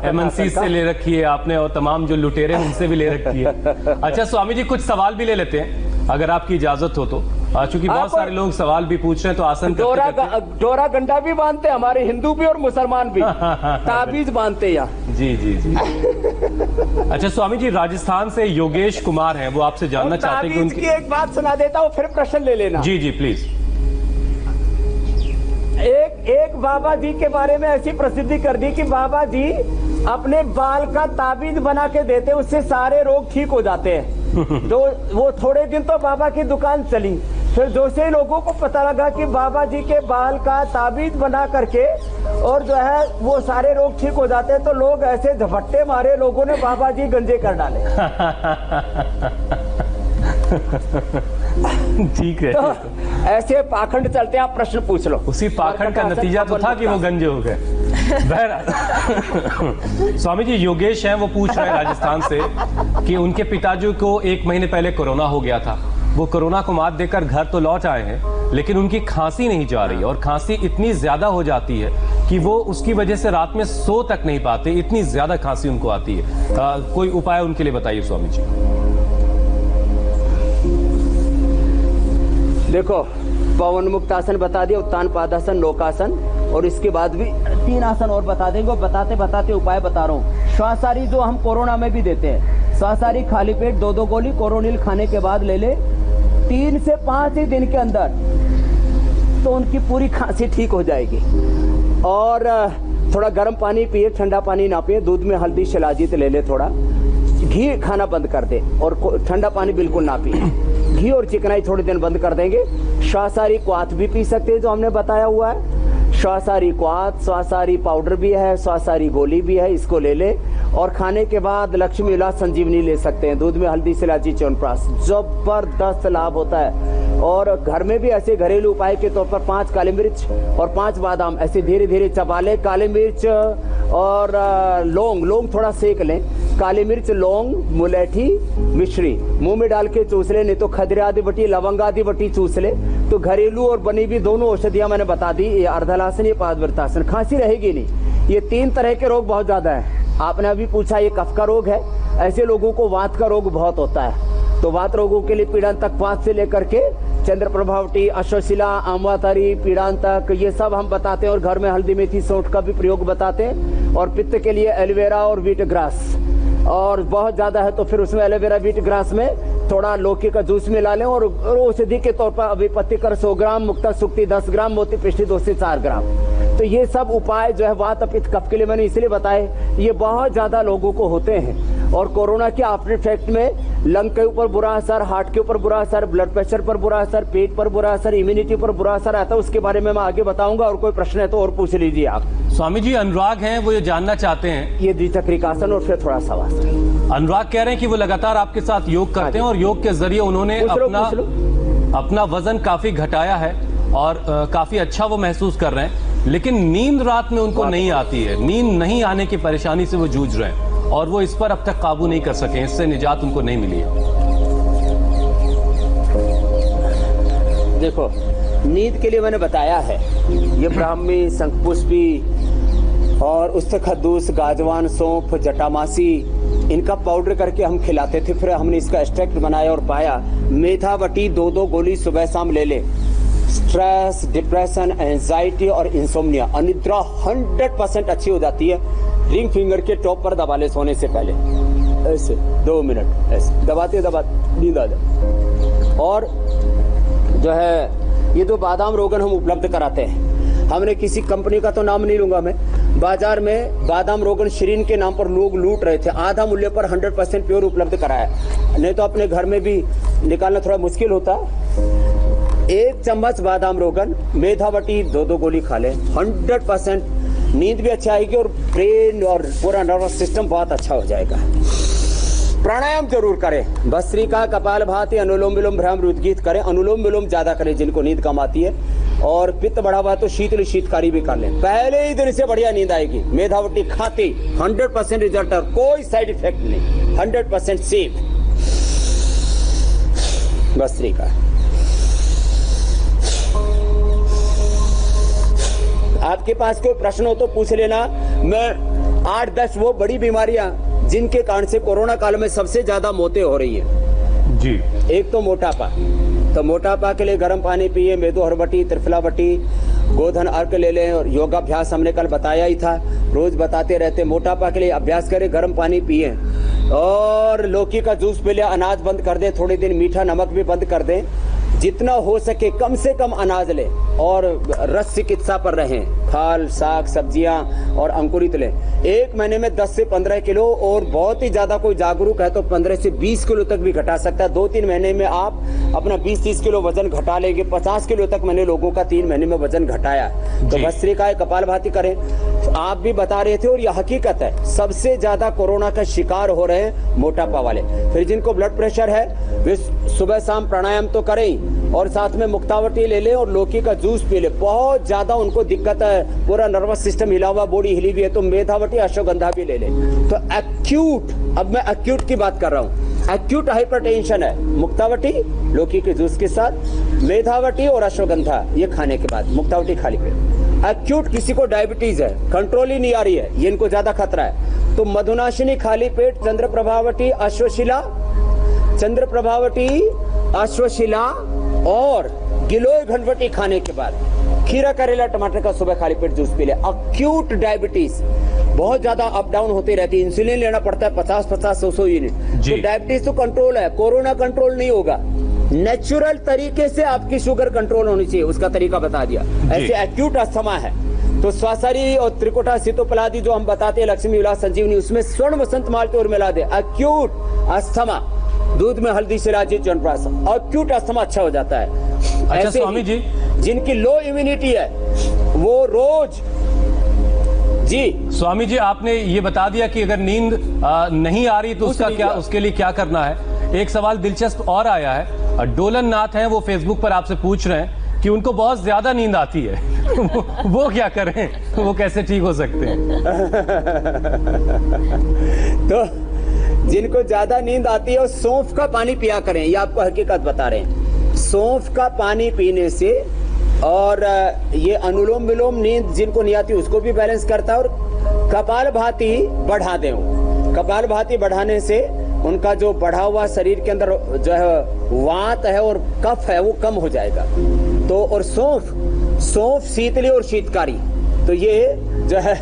एमएनसी से ले रखी है आपने, और तमाम जो लुटेरे उनसे भी ले रखी है। अच्छा स्वामी जी, कुछ सवाल भी ले लेते हैं अगर आपकी इजाजत हो तो, चूंकि बहुत सारे लोग सवाल भी पूछ रहे हैं, तो आसन डोरा गंडा भी बांधते हैं हमारे हिंदू भी और मुसलमान भी ताबीज बांधते हैं यहाँ। जी जी जी। अच्छा स्वामी जी, राजस्थान से योगेश कुमार हैं, वो आपसे जानना चाहते हैं कि उनकी एक बात सुना देता हूँ, फिर प्रश्न ले लेना। जी जी प्लीज। एक बाबा जी के बारे में ऐसी प्रसिद्धि कर दी कि बाबा जी अपने बाल का ताबीज बना के देते, उससे सारे रोग ठीक हो जाते हैं। तो वो थोड़े दिन तो बाबा की दुकान चली, फिर जैसे लोगों को पता लगा कि बाबा जी के बाल का ताबीज बना करके और जो है वो सारे रोग ठीक हो जाते हैं, तो लोग ऐसे झपट्टे मारे, लोगों ने बाबा जी गंजे कर डाले। ठीक है, तो ऐसे पाखंड चलते हैं। आप प्रश्न पूछ लो। उसी पाखंड का नतीजा तो था कि वो गंजे हो गए। स्वामी जी, योगेश हैं, वो पूछ रहे हैं राजस्थान से कि उनके पिताजी को 1 महीने पहले कोरोना हो गया था। वो कोरोना को मात देकर घर तो लौट आए हैं, लेकिन उनकी खांसी नहीं जा रही, और खांसी इतनी ज्यादा हो जाती है कि वो उसकी वजह से रात में सो तक नहीं पाते, इतनी ज्यादा खांसी उनको आती है। कोई उपाय उनके लिए बताइए स्वामी जी। देखो, पवन मुक्त आसन बता दिया, उत्तान पादासन, लोकासन, और इसके बाद भी 3 आसन और बता देंगे। बताते बताते उपाय बता रहा हूँ। श्वासारी जो हम कोरोना में भी देते हैं, श्वासारी खाली पेट 2-2 गोली कोरोनिल खाने के बाद ले ले, 3 से 5 ही दिन के अंदर तो उनकी पूरी खांसी ठीक हो जाएगी। और थोड़ा गर्म पानी पिए, ठंडा पानी ना पिए, दूध में हल्दी शिलाजीत ले ले, थोड़ा घी खाना बंद कर दे, और ठंडा पानी बिल्कुल ना पिए। घी और चिकनाई थोड़े दिन बंद कर देंगे। श्वासारी क्वाथ भी पी सकते हैं, जो हमने बताया हुआ है। श्वासारी क्वाथ, श्वासारी पाउडर भी है, श्वासारी गोली भी है, इसको ले ले। और खाने के बाद लक्ष्मी इलाज संजीवनी ले सकते हैं, दूध में हल्दी शिलाजी च्यवनप्राश, जबरदस्त लाभ होता है। और घर में भी ऐसे घरेलू उपाय के तौर पर 5 काली मिर्च और 5 बादाम ऐसे धीरे धीरे चबा ले। काली मिर्च और लौंग थोड़ा सेक लें। काली मिर्च, लौंग, मुलेठी, मिश्री मुंह में डाल के चूस ले, नहीं तो खदरे आदि बटी, लवंग आदि बटी चूस ले। तो घरेलू और बनी भी दोनों औषधियां मैंने बता दी। ये अर्धलासन, ये पादवृत्तासन। खांसी रहेगी नहीं। ये 3 तरह के रोग बहुत ज्यादा है। आपने अभी पूछा ये कफ का रोग है, ऐसे लोगों को वात का रोग बहुत होता है। तो वात रोगों के लिए पीड़न तक 5 से लेकर के चंद्र प्रभावटी, अश्वशिला, आम्वातारी, पीड़ांतक, ये सब हम बताते हैं और घर में हल्दी मेथी सौंठ का भी प्रयोग बताते हैं। और पित्त के लिए एलोवेरा और व्हीट ग्रास, और बहुत ज़्यादा है तो फिर उसमें एलोवेरा व्हीट ग्रास में थोड़ा लौकी का जूस मिला लें और औषधि के तौर पर अभिपत्तिकर 100 ग्राम, मुक्ता सुक्ति 10 ग्राम, मोती पिष्टी 2 से 4 ग्राम। तो ये सब उपाय जो है वात पित्त कफ के लिए मैंने इसलिए बताए, ये बहुत ज़्यादा लोगों को होते हैं। और कोरोना के आफ्टर इफेक्ट में लंग के ऊपर बुरा असर, हार्ट के ऊपर बुरा असर, ब्लड प्रेशर पर बुरा असर, पेट पर बुरा असर, इम्यूनिटी पर बुरा असर आता है। उसके बारे में मैं आगे बताऊंगा, और कोई प्रश्न है तो और पूछ लीजिए आप। स्वामी जी, अनुराग हैं, वो ये जानना चाहते हैं, ये द्विचक्रिकासन और फिर थोड़ा सवासन। अनुराग कह रहे हैं कि वो लगातार आपके साथ योग करते हैं और योग के जरिए उन्होंने अपना वजन काफी घटाया है और काफी अच्छा वो महसूस कर रहे हैं, लेकिन नींद रात में उनको नहीं आती है। नींद नहीं आने की परेशानी से वो जूझ रहे हैं और वो इस पर अब तक काबू नहीं कर सके, इससे निजात उनको नहीं मिली है। देखो, नींद के लिए मैंने बताया है, ये ब्राह्मी, शंखपुष्पी और उस्तखद्दूस, गाजवान, सौंफ, जटामासी, इनका पाउडर करके हम खिलाते थे। फिर हमने इसका एक्सट्रैक्ट बनाया और पाया मेथावटी 2-2 गोली सुबह शाम ले ले। स्ट्रेस, डिप्रेशन, एंजाइटी और इंसोम्निया, अनिद्रा 100% अच्छी हो जाती है। रिंग फिंगर के टॉप पर दबा ले सोने से पहले, ऐसे 2 मिनट ऐसे दबाते नींद आ जाए। और जो है ये 2 बादाम रोगन हम उपलब्ध कराते हैं। हमने किसी कंपनी का तो नाम नहीं लूंगा मैं, बाजार में बादाम रोगन श्रीन के नाम पर लोग लूट रहे थे। आधा मूल्य पर 100% प्योर उपलब्ध कराया, नहीं तो अपने घर में भी निकालना थोड़ा मुश्किल होता। 1 चम्मच बादाम रोगन, मेथावटी 2-2 गोली खा ले, 100% नींद भी अच्छा आएगी और ब्रेन और पूरा नर्वस सिस्टम बहुत अच्छा हो जाएगा। प्राणायाम जरूर करें, भस्त्रिका, कपालभाति, अनुलोम विलोम, भ्रामरी उद्गीत करें। अनुलोम विलोम ज्यादा करें जिनको नींद कम आती है, और पित्त बढ़ा हुआ तो शीतल शीतकारी भी कर लें, पहले ही दिन से बढ़िया नींद आएगी। मेधावटी खाती 100% रिजल्ट, और कोई साइड इफेक्ट नहीं, 100% सेफ। भस्त्रिका। आपके पास कोई प्रश्न हो तो पूछ लेना। मैं 8-10 वो बड़ी बीमारियां जिनके कारण से कोरोना काल में सबसे ज्यादा मौतें हो रही है जी। एक तो मोटापा, तो मोटापा के लिए गर्म पानी पिए, मेदो हरबटी, त्रिफलावटी, गोधन अर्क ले लें, और योगाभ्यास हमने कल बताया ही था, रोज बताते रहते। मोटापा के लिए अभ्यास करें, गर्म पानी पिए, और लौकी का जूस पी ले, अनाज बंद कर दें, थोड़े दिन मीठा नमक भी बंद कर दें, जितना हो सके कम से कम अनाज लें, और रस चिकित्सा पर रहें, फल, साग, सब्जियां और अंकुरित लें। 1 महीने में 10 से 15 किलो, और बहुत ही ज्यादा कोई जागरूक है तो 15 से 20 किलो तक भी घटा सकता है। 2-3 महीने में आप अपना 20-30 किलो वजन घटा लेंगे। 50 किलो तक मैंने लोगों का 3 महीने में वजन घटाया। तो भस्त्रिका, कपालभाति करें। आप भी बता रहे थे और यह हकीकत है, सबसे ज्यादा कोरोना का शिकार हो रहे हैं मोटापा वाले। फिर जिनको ब्लड प्रेशर है वे सुबह शाम प्राणायाम तो करें, और साथ में मुक्तावटी ले लें और लौकी का जूस पी ले। बहुत ज्यादा उनको दिक्कत है, पूरा नर्वस सिस्टम हिला हुआ, बॉडी हिली हुई है, तो मेथावटी, अश्वगंधा भी ले लें। तो एक्यूट, अब मैं एक्यूट की बात कर रहा हूँ, एक्यूट हाइपरटेंशन है, मुक्तावटी लौकी के जूस के साथ, मेथावटी और अश्वगंधा ये खाने के बाद, मुक्तावटी खाली पेट। एक्यूट किसी को डायबिटीज है, कंट्रोल ही नहीं आ रही है, ये इनको ज्यादा खतरा है, तो मधुनाशिनी खाली पेट, चंद्र प्रभावटी, अश्वशिला और गिलोय घनवटी खाने के बाद, खीरा, करेला, टमाटर का सुबह खाली पेट जूस पी ले। अक्यूट डायबिटीज बहुत ज्यादा अप डाउन होती रहती है, इंसुलिन लेना पड़ता है 50-100 यूनिट। तो डायबिटीज तो कंट्रोल है, कोरोना कंट्रोल नहीं होगा। नेचुरल तरीके से आपकी शुगर कंट्रोल होनी चाहिए, उसका तरीका बता दिया। ऐसे एक्यूट अस्थमा है तो स्वासारी और त्रिकोटा सितोपलादी जो हम बताते हैं, लक्ष्मी विलास संजीवनी, उसमें स्वर्ण वसंत मालती और मिला दे। एक्यूट अस्थमा दूध में हल्दी शिलाजी च्यवनप्राश, एक्यूट अस्थमा अच्छा हो जाता है। अच्छा स्वामी जी, जिनकी लो इम्यूनिटी है वो रोज जी। स्वामी जी, आपने ये बता दिया कि अगर नींद नहीं आ रही तो उसका क्या, उसके लिए क्या करना है। एक सवाल दिलचस्प और आया है, डोलन नाथ हैं, वो फेसबुक पर आपसे पूछ रहे हैं कि उनको बहुत ज्यादा नींद आती है वो क्या करें, वो कैसे ठीक हो सकते हैं? तो जिनको ज्यादा नींद आती है वो सौंफ का पानी पिया करें, ये आपको हकीकत बता रहे हैं। सौंफ का पानी पीने से, और ये अनुलोम विलोम नींद जिनको नहीं आती उसको भी बैलेंस करता है, और कपालभाति बढ़ा दें। कपालभाति बढ़ाने से उनका जो बढ़ा हुआ शरीर के अंदर जो है वात है और कफ है वो कम हो जाएगा। तो और सौंफ शीतली और शीतकारी, तो ये जो है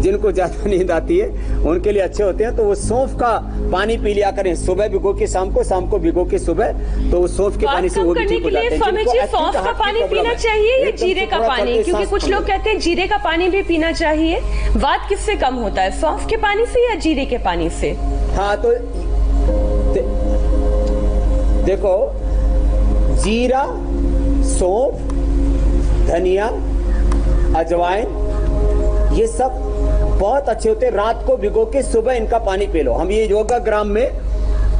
जिनको ज्यादा नींद आती है उनके लिए अच्छे होते हैं। तो वो सौंफ का पानी पी लिया करें, सुबह भिगो के शाम को भिगो के सुबह, तो स्वामी के पानी से वो भी ठीक हो जाते हैं। स्वामी जी, सौंफ का पानी पीना चाहिए या जीरे का पानी? क्योंकि कुछ लोग कहते हैं जीरे का पानी भी पीना चाहिए। वात किससे कम होता है, सौंफ के पानी से या जीरे के पानी से? हाँ, तो देखो, जीरा, सौंफ, धनिया, अजवाइन, ये सब बहुत अच्छे होते हैं। रात को भिगो के सुबह इनका पानी पी लो। हम ये योगा ग्राम में,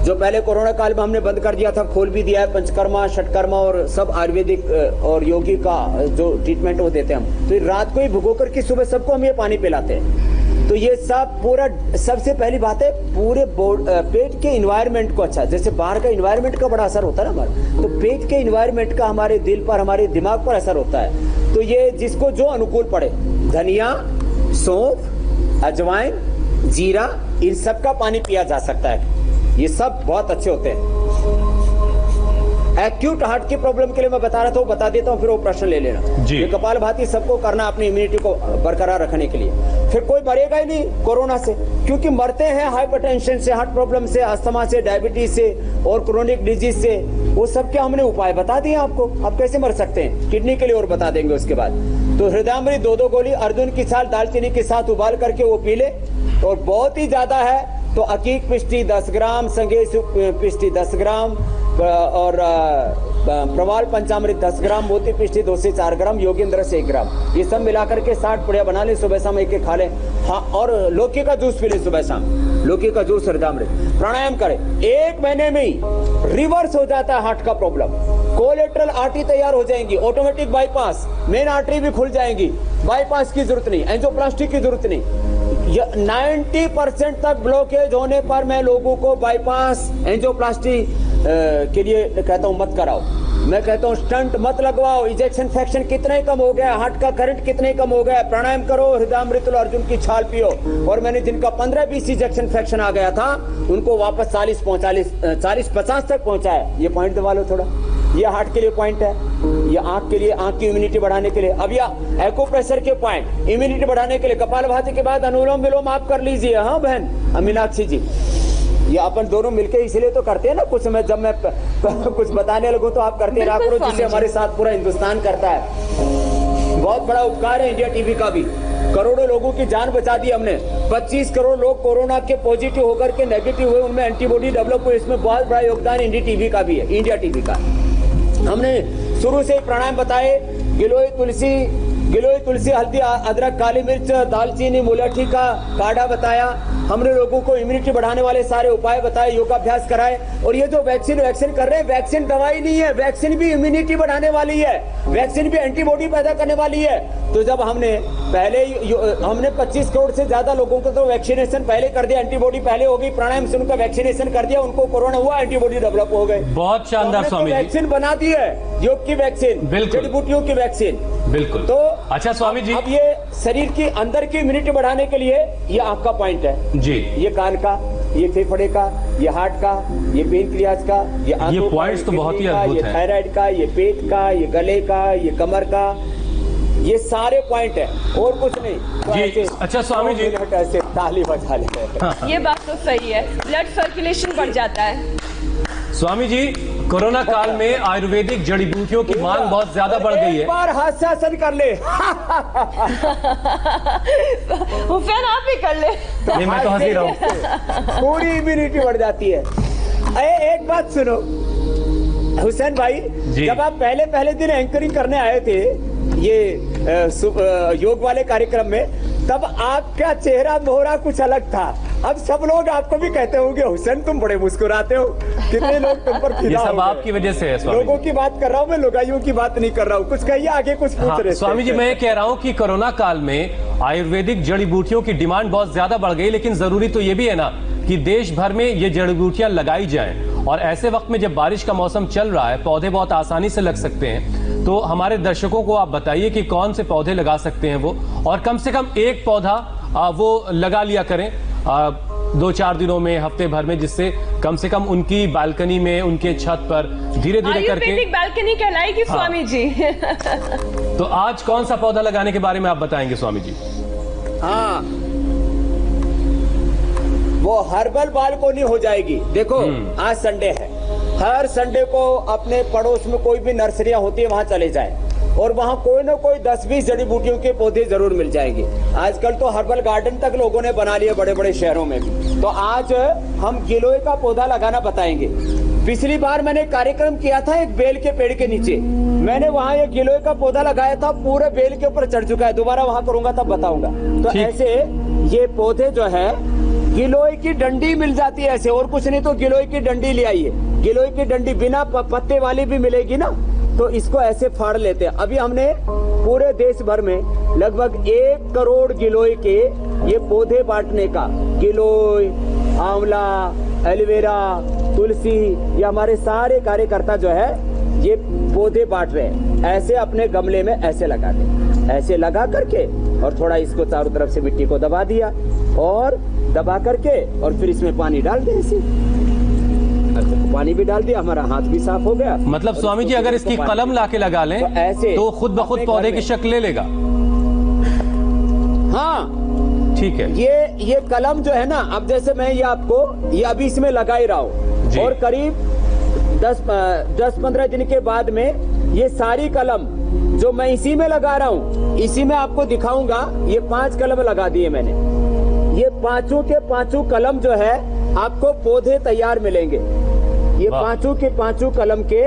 जो पहले कोरोना काल में हमने बंद कर दिया था, खोल भी दिया है, पंचकर्मा, षटकर्मा और सब आयुर्वेदिक और योगी का जो ट्रीटमेंट वो देते हैं हम, तो रात को ही भिगो करके सुबह सबको हम ये पानी पिलाते हैं। तो ये सब पूरा, सबसे पहली बात है पूरे पेट के इन्वायरमेंट को अच्छा, जैसे बाहर का इन्वायरमेंट का बड़ा असर होता है ना हमारा, तो पेट के इन्वायरमेंट का हमारे दिल पर, हमारे दिमाग पर असर होता है। तो ये जिसको जो अनुकूल पड़े, धनिया, सौंफ, अजवाइन, जीरा, इन सब का पानी पिया जा सकता है। ये सब बहुत अच्छे होते हैं। एक्यूट हार्ट की प्रॉब्लम के लिए मैं बता रहा था, वो बता देता हूँ, फिर वो प्रश्न ले लेना। ये कपालभाति सबको करना अपनी इम्यूनिटी को बरकरार रखने के लिए। फिर कोई मरेगा ही नहीं कोरोना से, क्योंकि मरते हैं हाइपरटेंशन से, हार्ट प्रॉब्लम से, अस्थमा से, डायबिटीज से और क्रोनिक डिजीज से। वो सब के हमने उपाय बता दिए आपको, आप कैसे मर सकते हैं। किडनी के लिए और बता देंगे उसके बाद। तो हृदयामृत 2-2 गोली अर्जुन की छाल दालचीनी के साथ उबाल करके वो पी ले। और बहुत ही ज्यादा है तो अकीक पिष्टी 10 ग्राम, संगेश पिष्टी 10 ग्राम और प्रवाल पंचामृत 10 ग्राम, मोती पिष्टी 2 से 4 ग्राम, योगेंद्र से 1 ग्राम, ये सब मिलाकर के 60 पुड़िया बना ले, सुबह शाम एक खा ले। हाँ, और लौकी का जूस पी ले सुबह शाम, लौकी का जूस, हृदयामृत। प्राणायाम करें, 1 महीने में ही रिवर्स हो जाता है हार्ट का प्रॉब्लम। कोलेट्रल आर्टरी तैयार हो जाएंगी, ऑटोमेटिक बाईपास, मेन आर्टरी भी खुल जाएंगी, बाईपास की जरूरत नहीं, एंजियोप्लास्टी की जरूरत नहीं। 90% तक ब्लॉकेज होने पर मैं लोगों को बाईपास, एंजियोप्लास्टी के लिए कहता हूं मत कराओ। मैं कहता हूं स्टंट मत लगवाओ। इजेक्शन फ्रैक्शन कितने कम हो गया, हार्ट का करंट कितने कम हो गया। प्राणायाम करो, हृदयामृत और अर्जुन की छाल पियो। और मैंने जिनका 15-20 इजेक्शन फ्रैक्शन आ गया था, उनको वापस 40-50 तक पहुंचाया। ये पॉइंट दबा लो थोड़ा, ये हार्ट के लिए पॉइंट है, ये आंख के लिए, आंख की इम्यूनिटी बढ़ाने के लिए। अब यह एक्यूप्रेशर के पॉइंट इम्यूनिटी बढ़ाने के लिए, कपालभाति के बाद अनुलोम विलोम आप कर लीजिए। हाँ बहन मीनाक्षी जी, ये अपन दोनों मिलके इसलिए तो करते हैं ना, कुछ मैं जब मैं कुछ बताने लगूं तो आप करते रहा करो, जिसे हमारे साथ पूरा हिंदुस्तान करता है। बहुत बड़ा उपकार है इंडिया टीवी का भी, करोड़ों लोगों की जान बचा दी हमने। 25 करोड़ लोग कोरोना के पॉजिटिव होकर के नेगेटिव हुए, उनमें एंटीबॉडी डेवलप हुई। इसमें बहुत बड़ा योगदान इंडिया टीवी का भी है, इंडिया टीवी का। हमने शुरू से ही प्राणायाम बताए, गिलोय तुलसी, हल्दी, अदरक, काली मिर्च, दालचीनी, मुलठी का काढ़ा बताया। हमने लोगों को इम्यूनिटी बढ़ाने वाले सारे उपाय बताए, योगाभ्यास कराए। और ये जो वैक्सीन कर रहे हैं, वैक्सीन दवाई नहीं है, वैक्सीन भी इम्यूनिटी बढ़ाने वाली है, वैक्सीन भी एंटीबॉडी पैदा करने वाली है। तो जब हमने 25 करोड़ से ज्यादा लोगों को तो वैक्सीनेशन पहले कर दिया, एंटीबॉडी पहले हो गई, प्राणायाम से उनका वैक्सीनेशन कर दिया, उनको कोरोना हुआ, एंटीबॉडी डेवलप हो गए। बहुत शानदार स्वामी जी, वैक्सीन बना दी है, योग की वैक्सीन, जड़ी बूटियों की वैक्सीन। बिल्कुल। तो अच्छा स्वामी जी, अब ये शरीर की अंदर की इम्यूनिटी बढ़ाने के लिए ये आंख का पॉइंट है जी, ये कान का, ये फेफड़े का, ये हार्ट का, ये पेनक्रियाज का, ये पॉइंट्स तो बहुत ही अद्भुत है, ये थायराइड का, ये पेट का, ये गले का, ये कमर का, ये सारे पॉइंट है और कुछ नहीं। तो जी, अच्छा स्वामी जी, ऐसे ताली बजा ले। ये बात तो सही है, ब्लड सर्कुलेशन बढ़ जाता है। स्वामी जी, कोरोना काल में आयुर्वेदिक जड़ी बूटियों की मांग बहुत ज्यादा बढ़ गई है। एक बार हास्यासन कर ले। हुसैन आप भी कर ले। नहीं, मैं तो हंसी रहा हूं। पूरी इम्यूनिटी बढ़ जाती है। एक बात सुनो हुसैन भाई, जब आप पहले दिन एंकरिंग करने आए थे ये योग वाले कार्यक्रम में, तब आपका चेहरा मोहरा कुछ अलग था। अब सब लोग आपको भी कहते होंगे हुसैन तुम बड़े मुस्कुराते हो, कितने लोग तुम पर फिदा हो गए। ये सब आपकी वजह से है स्वामी। लोगों की बात कर रहा हूँ मैं, लुगाइयों की बात नहीं कर रहा हूँ। कुछ कहिए, आगे कुछ पूछ रहे स्वामी जी, मैं ये कह रहा हूँ कि कोरोना काल में आयुर्वेदिक जड़ी बूटियों की डिमांड बहुत ज्यादा बढ़ गई, लेकिन जरूरी तो ये भी है ना कि देश भर में ये जड़ी बूटियां लगाई जाएं। और ऐसे वक्त में जब बारिश का मौसम चल रहा है, पौधे बहुत आसानी से लग सकते हैं। तो हमारे दर्शकों को आप बताइए कि कौन से पौधे लगा सकते हैं वो, और कम से कम एक पौधा वो लगा लिया करें। 2-4 दिनों में, हफ्ते भर में, जिससे कम से कम उनकी बालकनी में, उनके छत पर धीरे धीरे करके आयुर्वेदिक बालकनी कहलाएगी। हाँ। स्वामी जी तो आज कौन सा पौधा लगाने के बारे में आप बताएंगे स्वामी जी? हाँ, वो हर्बल बालकोनी हो जाएगी। देखो आज संडे है, हर संडे को अपने पड़ोस में कोई भी नर्सरियां होती है वहां चले जाए और वहां कोई ना कोई 10-20 जड़ी बूटियों के पौधे जरूर मिल जाएंगे। आजकल तो हर्बल गार्डन तक लोगों ने बना लिए बड़े बड़े शहरों में भी। तो आज हम गिलोय का पौधा लगाना बताएंगे। पिछली बार मैंने कार्यक्रम किया था एक बेल के पेड़ के नीचे, मैंने वहां एक गिलोय का पौधा लगाया था, पूरे बेल के ऊपर चढ़ चुका है। दोबारा वहां करूंगा तब बताऊंगा। तो ऐसे ये पौधे जो है, गिलोय की डंडी मिल जाती है ऐसे, और कुछ नहीं तो गिलोय की डंडी ले आइए। गिलोय की डंडी बिना पत्ते वाली भी मिलेगी ना, तो इसको ऐसे फाड़ लेते हैं। अभी हमने पूरे देश भर में लगभग 1 करोड़ गिलोय के ये पौधे बांटने का, गिलोय, आंवला, एलोवेरा, तुलसी, ये हमारे सारे कार्यकर्ता जो है ये पौधे बांट रहे हैं। ऐसे अपने गमले में ऐसे लगा दें, ऐसे लगा करके और थोड़ा इसको चारों तरफ से मिट्टी को दबा दिया और दबा करके और फिर इसमें पानी डाल दें। इसे पानी भी डाल दिया, हमारा हाथ भी साफ हो गया। मतलब स्वामी जी अगर इसकी कलम लाके लगा लें तो ऐसे तो खुद ब खुद पौधे की शक्ल ले लेगा। हाँ ठीक है। ये कलम जो है ना, अब जैसे मैं ये आपको ये अभी इसमें लगा ही रहा हूँ और करीब 10-15 दिन के बाद में ये सारी कलम जो मैं इसी में लगा रहा हूँ, इसी में आपको दिखाऊंगा। ये 5 कलम लगा दिए मैंने। ये पांचों के पांचों कलम जो है आपको पौधे तैयार मिलेंगे। ये पांचों के पांचों कलम के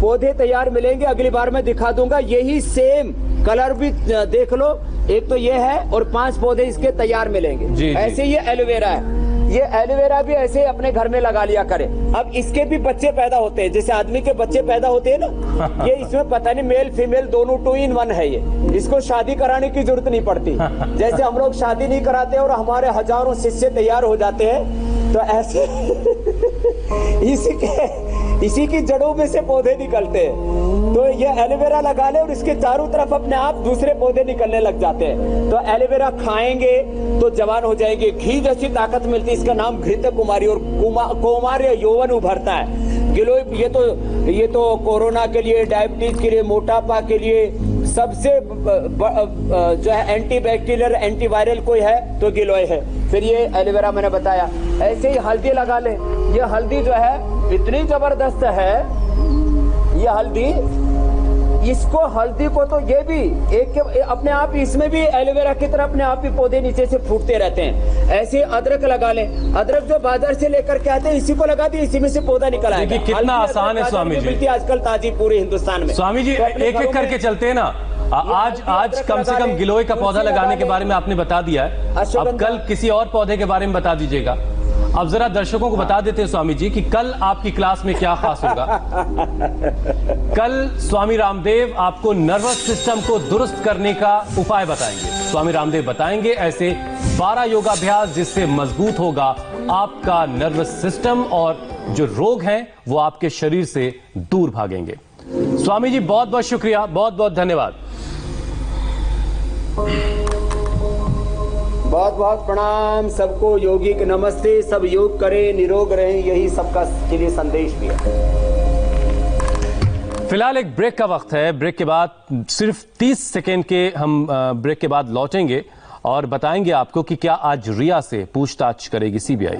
पौधे तैयार मिलेंगे। अगली बार मैं दिखा दूंगा। यही सेम कलर भी देख लो, एक तो ये है और 5 पौधे इसके तैयार मिलेंगे। ऐसे ये एलोवेरा है, ये एलोवेरा भी ऐसे अपने घर में लगा लिया करे। अब इसके भी बच्चे पैदा होते हैं, जैसे आदमी के बच्चे पैदा होते हैं ना, ये इसमें पता नहीं मेल फीमेल दोनों 2 in 1 है ये। इसको शादी कराने की जरूरत नहीं पड़ती। जैसे हम लोग शादी नहीं कराते और हमारे हजारों शिष्य तैयार हो जाते हैं, तो ऐसे इसी की जड़ों में से पौधे निकलते हैं। तो ये एलोवेरा लगा ले और इसके चारों तरफ अपने आप दूसरे पौधे निकलने लग जाते हैं। तो एलोवेरा खाएंगे तो जवान हो जाएंगे, घी जैसी ताकत मिलती है। इसका नाम घृत कुमारी और कौमार्य यौवन उभरता है। गिलोय ये तो कोरोना के लिए, डायबिटीज के लिए, मोटापा के लिए सबसे जो है एंटीबैक्टीरियल एंटीवायरल कोई है तो गिलोय है। फिर ये एलोवेरा मैंने बताया। ऐसे ही हल्दी लगा ले। ये हल्दी जो है इतनी जबरदस्त है, ये हल्दी, इसको हल्दी को तो ये भी एक अपने आप, इसमें भी एलोवेरा की तरह अपने आप ही पौधे नीचे से फूटते रहते हैं। ऐसे अदरक लगा ले। अदरक जो बाजार से लेकर के आते हैं इसी को लगा दिए, इसी में से पौधा निकल आएगा। कितना आसान है स्वामी जी। मिलती है आजकल ताजी पूरे हिंदुस्तान में। स्वामी जी एक एक करके चलते हैं ना। आज कम से कम गिलोय का पौधा लगाने के बारे में आपने बता दिया है, अब कल किसी और पौधे के बारे में बता दीजिएगा। अब जरा दर्शकों को बता देते हैं स्वामी जी कि कल आपकी क्लास में क्या खास होगा। कल स्वामी रामदेव आपको नर्वस सिस्टम को दुरुस्त करने का उपाय बताएंगे। स्वामी रामदेव बताएंगे ऐसे 12 योगाभ्यास जिससे मजबूत होगा आपका नर्वस सिस्टम और जो रोग हैं वो आपके शरीर से दूर भागेंगे। स्वामी जी बहुत बहुत शुक्रिया, बहुत बहुत धन्यवाद। बहुत बहुत प्रणाम सबको। योगी के नमस्ते। सब योग करें, निरोग रहें, यही सबका के लिए संदेश भी है। फिलहाल एक ब्रेक का वक्त है। ब्रेक के बाद सिर्फ 30 सेकेंड के हम ब्रेक के बाद लौटेंगे और बताएंगे आपको कि क्या आज रिया से पूछताछ करेगी सीबीआई।